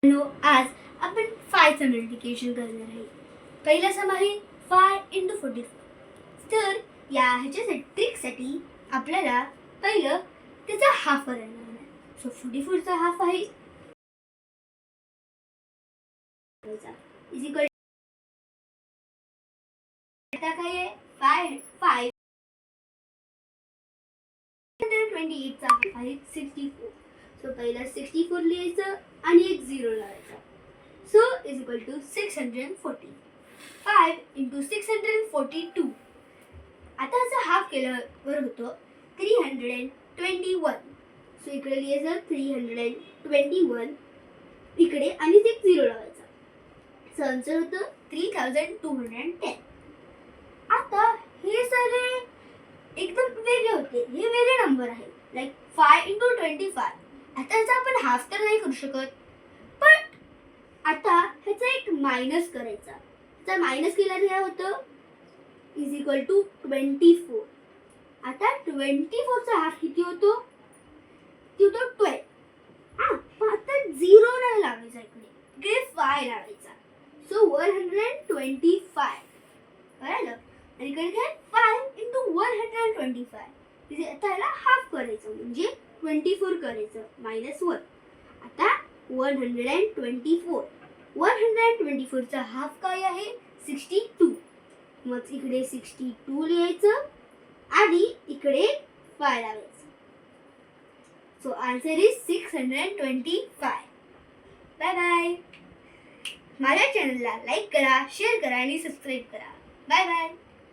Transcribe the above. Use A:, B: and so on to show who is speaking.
A: आज आपण फायचं मल्टिप्लिकेशन करणार आहे. पहिला सम आहे 5 × 44. तर या ह्याच्यासाठी ट्रिकसाठी आपल्याला पहिलं त्याचा हाफ करायला आहे. सो 44चा हाफ आहे इज इक्वल आता काय आहे 5 528 चा हाफ आहे 64. सो पहिला 64 लिहायचं आणि एक 0 लावायचा. So is equal to 640. 5 × 642. आता असं हाफ केल्यावर होतं 321. सो इकडे लिहायचं 321 इकडे आणि एक 0 लावायचा. सो आन्सर होतं 3210. आता हे सगळे एकदम वेगळे होते, हे वेगळे नंबर आहे. लाईक 5 × 25. आता याचा आपण हाफ तर नाही करू शकत, पण आता ह्याचा एक मायनस करायचा. तर मायनस केल्याने काय होतं इज इक्वल टू 24. आता 24चा हाफ किती होतो, ती होतो 12. आता 0 नाही लावायचा, इकडे 5 लावायचा. सो 125 कळलं. आणि इकडे काय 5 × 125. तिथे आता ह्याला हाफ करायचं म्हणजे 24 करायचं -1. आता 124. 124चा हाफ काय आहे 62. मग इकडे 62 लिहायचं आणि इकडे 5 लावायचं. So answer is 625. Bye bye. माझ्या चॅनलला लाईक करा, शेअर करा आणि सबस्क्राईब करा. Bye bye.